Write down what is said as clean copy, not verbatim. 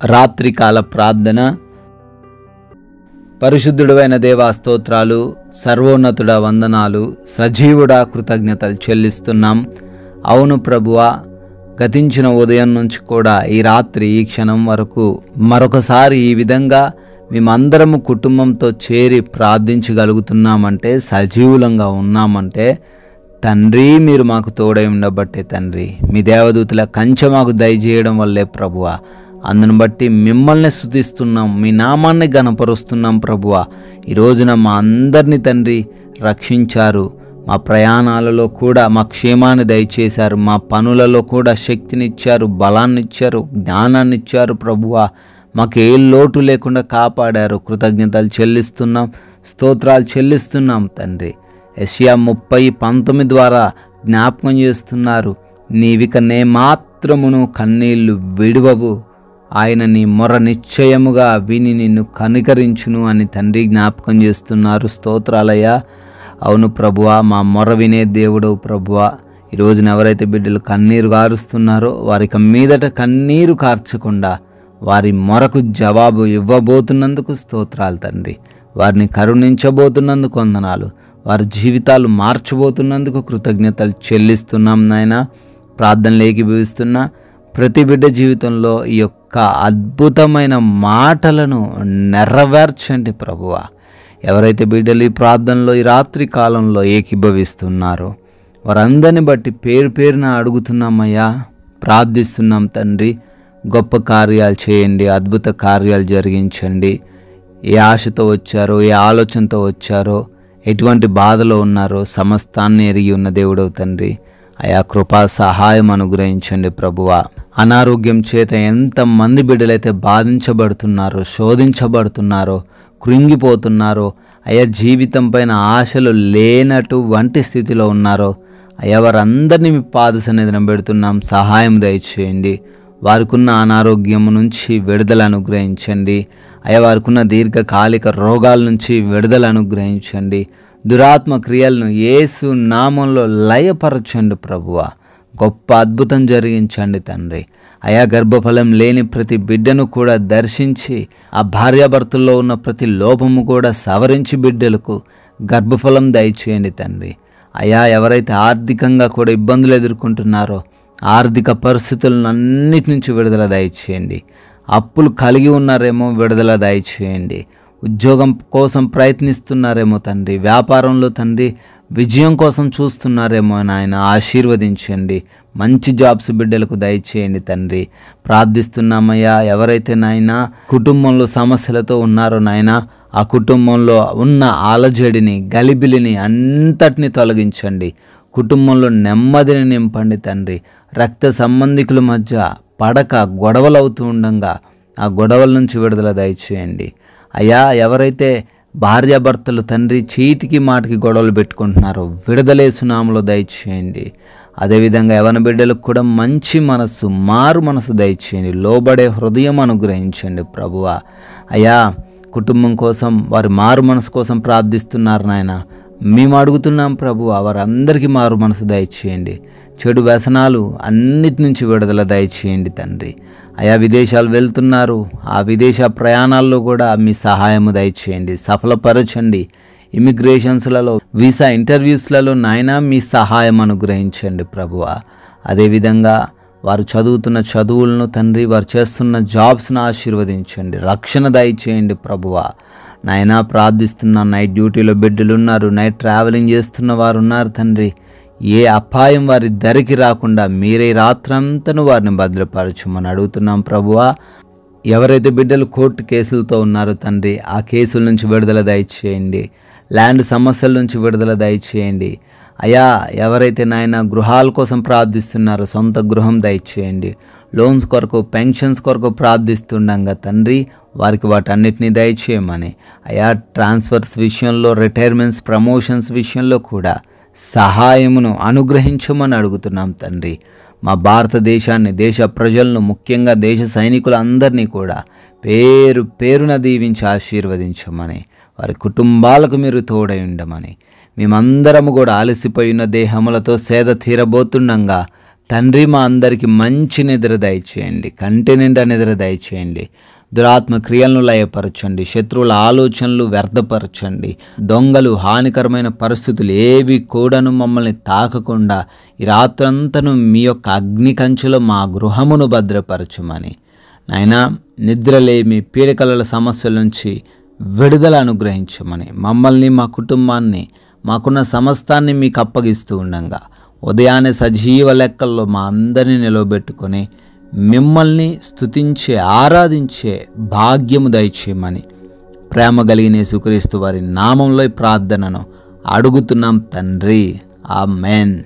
రాత్రికాల ప్రార్థన. పరిశుద్ధుడైన దేవా స్తోత్రాలు, సర్వోన్నతుడ వందనాలు, సజీవుడా కృతజ్ఞతలు చెల్లిస్తున్నాం. అవును ప్రభువా, గతించిన ఉదయం నుంచి కూడా ఈ రాత్రి ఈ క్షణం వరకు మరొకసారి ఈ విధంగా మేమందరము కుటుంబంతో చేరి ప్రార్థించగలుగుతున్నామంటే, సజీవులంగా ఉన్నామంటే తండ్రి మీరు మాకు తోడై ఉండబట్టే తండ్రి. మీ దేవదూతల కంచె మాకు దయచేయడం వల్లే ప్రభువా. అందును బట్టి మిమ్మల్ని స్తుతిస్తున్నాం, మీ నామాన్ని ఘనపరుస్తున్నాం ప్రభువా. ఈ రోజున మా అందరినీ తండ్రి రక్షించారు. మా ప్రయాణాలలో కూడా మా క్షేమాన్ని దయచేశారు. మా పనులలో కూడా శక్తినిచ్చారు, బలాన్నిచ్చారు, జ్ఞానాన్నిచ్చారు ప్రభువా. మాకు ఏ లోటు లేకుండా కాపాడారు. కృతజ్ఞతలు చెల్లిస్తున్నాం, స్తోత్రాలు చెల్లిస్తున్నాం తండ్రి. యెషయా 30:19 ద్వారా జ్ఞాపకం చేస్తున్నారు, నీవిక నే మాత్రమును కన్నీళ్లు విడువవు, ఆయన నీ మొర నిశ్చయముగా విని నిన్ను కనికరించును అని తండ్రి జ్ఞాపకం చేస్తున్నారు. స్తోత్రాలయ్యా. అవును ప్రభువా, మా మొర వినే దేవుడవు ప్రభువా. ఈ రోజున ఎవరైతే బిడ్డలు కన్నీరు కారుస్తున్నారో వారికి మీదట కన్నీరు కార్చకుండా వారి మొరకు జవాబు ఇవ్వబోతున్నందుకు స్తోత్రాలు తండ్రి. వారిని కరుణించబోతున్నందుకు వందనాలు. వారి జీవితాలు మార్చబోతున్నందుకు కృతజ్ఞతలు చెల్లిస్తున్నాం నాయనా. ప్రార్థనలు ఏకీభవిస్తున్న ప్రతి బిడ్డ జీవితంలో ఈ యొక్క అద్భుతమైన మాటలను నెరవేర్చండి ప్రభువా. ఎవరైతే బిడ్డలు ఈ ప్రార్థనలో ఈ రాత్రి కాలంలో ఏకీభవిస్తున్నారో వారందరిని బట్టి పేరు పేరున అడుగుతున్నామయ్యా, ప్రార్థిస్తున్నాం తండ్రి. గొప్ప కార్యాలు చేయండి, అద్భుత కార్యాలు జరిగించండి. ఏ ఆశతో వచ్చారో, ఏ ఆలోచనతో వచ్చారో, ఎటువంటి బాధలో ఉన్నారో సమస్తాన్ని ఎరిగి ఉన్న దేవుడవు తండ్రి. అయా కృపా సహాయం అనుగ్రహించండి ప్రభువా. అనారోగ్యం చేత ఎంతమంది బిడ్డలైతే బాధించబడుతున్నారో, శోధించబడుతున్నారో, కృంగిపోతున్నారో, అయా జీవితం పైన ఆశలు లేనటువంటి స్థితిలో ఉన్నారో అయా వారందరినీ మీ పాద సన్నిధిన పెడుతున్నాం. సహాయం దయచేయండి. వారికున్న అనారోగ్యం నుంచి విడుదల అనుగ్రహించండి. అయా వారికున్న దీర్ఘకాలిక రోగాల నుంచి విడుదల అనుగ్రహించండి. దురాత్మ క్రియలను యేసు నామంలో లయపరచండి ప్రభువా. గొప్ప అద్భుతం జరిగించండి తండ్రి. అయా గర్భఫలం లేని ప్రతి బిడ్డను కూడా దర్శించి ఆ భార్యాభర్తల్లో ఉన్న ప్రతి లోపము కూడా సవరించి బిడ్డలకు గర్భఫలం దయచేయండి తండ్రి. అయా ఎవరైతే ఆర్థికంగా కూడా ఇబ్బందులు ఎదుర్కొంటున్నారో ఆర్థిక పరిస్థితులన్నిటి నుంచి విడుదల దయచేయండి. అప్పులు కలిగి ఉన్నారేమో విడుదల దయచేయండి. ఉద్యోగం కోసం ప్రయత్నిస్తున్నారేమో తండ్రి, వ్యాపారంలో తండ్రి విజయం కోసం చూస్తున్నారేమో నాయన, ఆశీర్వదించండి. మంచి జాబ్స్ బిడ్డలకు దయచేయండి తండ్రి. ప్రార్థిస్తున్నామయ్యా, ఎవరైతే నాయన కుటుంబంలో సమస్యలతో ఉన్నారో నాయన, ఆ కుటుంబంలో ఉన్న ఆలజడిని, గలిబిలిని అంతటిని తొలగించండి. కుటుంబంలో నెమ్మదిని నింపండి తండ్రి. రక్త సంబంధికుల మధ్య పడక గొడవలు అవుతూ ఉండగా ఆ గొడవల నుంచి విడుదల దయచేయండి. అయ్యా ఎవరైతే భార్యాభర్తలు తండ్రి చీటికి మాటికి గొడవలు పెట్టుకుంటున్నారో విడుదలేసునామలో దయచేయండి. అదేవిధంగా యవన బిడ్డలకు కూడా మంచి మనస్సు, మారు మనసు దయచేయండి. లోబడే హృదయం అనుగ్రహించండి ప్రభువా. అయ్యా కుటుంబం కోసం, వారి మారు మనసు కోసం ప్రార్థిస్తున్నారు నాయన. మేము అడుగుతున్నాం ప్రభువా, వారందరికీ మారు మనసు దయచేయండి. చెడు వ్యసనాలు అన్నిటి నుంచి విడుదల దయచేయండి తండ్రి. అయా విదేశాలు వెళ్తున్నారు, ఆ విదేశ ప్రయాణాల్లో కూడా మీ సహాయము దయచేయండి, సఫలపరచండి. ఇమిగ్రేషన్స్లలో, వీసా ఇంటర్వ్యూస్లలో నాయన మీ సహాయం అనుగ్రహించండి ప్రభువా. అదేవిధంగా వారు చదువుతున్న చదువులను తండ్రి, వారు చేస్తున్న జాబ్స్ను ఆశీర్వదించండి, రక్షణ దయచేయండి ప్రభువా. నాయన ప్రార్థిస్తున్న నైట్ డ్యూటీలో బిడ్డలు ఉన్నారు, నైట్ ట్రావెలింగ్ చేస్తున్న వారు ఉన్నారు తండ్రి. ఏ అపాయం వారి దరికి రాకుండా మీరే రాత్రంతను వారిని భద్రపరచమని అడుగుతున్నాం ప్రభువా. ఎవరైతే బిడ్డలు కోర్టు కేసులతో ఉన్నారో తండ్రి, ఆ కేసుల నుంచి విడుదల దయచేయండి. ల్యాండ్ సమస్యల నుంచి విడుదల దయచేయండి. అయా ఎవరైతే నాయన గృహాల కోసం ప్రార్థిస్తున్నారో సొంత గృహం దయచేయండి. లోన్స్ కొరకు, పెన్షన్స్ కొరకు ప్రార్థిస్తుండగా తండ్రి వారికి వాటన్నిటినీ దయచేయమని. అయా ట్రాన్స్ఫర్స్ విషయంలో, రిటైర్మెంట్స్, ప్రమోషన్స్ విషయంలో కూడా సహాయమును అనుగ్రహించమని అడుగుతున్నాం తండ్రి. మా భారతదేశాన్ని, దేశ ప్రజలను, ముఖ్యంగా దేశ సైనికులందరినీ కూడా పేరు పేరున దీవించి ఆశీర్వదించమని, వారి కుటుంబాలకు మీరు తోడై ఉండమని, మేమందరము కూడా అలసిపోయిన దేహములతో సేద తీరబోతుండగా తండ్రి మా అందరికీ మంచి నిద్ర దయచేయండి, కంటి నిండా నిద్ర దయచేయండి. దురాత్మ క్రియలను లయపరచండి, శత్రువుల ఆలోచనలు వ్యర్థపరచండి. దొంగలు, హానికరమైన పరిస్థితులు ఏవి కూడాను మమ్మల్ని తాకకుండా ఈ రాత్రంతను మీ యొక్క అగ్ని కంచెలో మా గృహమును భద్రపరచమని నాయనా, నిద్రలేమి, పీడకలల సమస్యల నుంచి విడుదల అనుగ్రహించమని మమ్మల్ని, మా కుటుంబాన్ని, మాకున్న సమస్తాన్ని మీకు అప్పగిస్తూ ఉండంగా ఉదయాన్నే సజీవ లెక్కల్లో మా అందరినీ నిలవబెట్టుకొని మిమ్మల్ని స్తుతించే, ఆరాధించే భాగ్యము దయచేయమని ప్రేమ కలిగిన యేసుక్రీస్తు వారి నామంలో ఈ ప్రార్థనను అడుగుతున్నాం తండ్రి. ఆమేన్.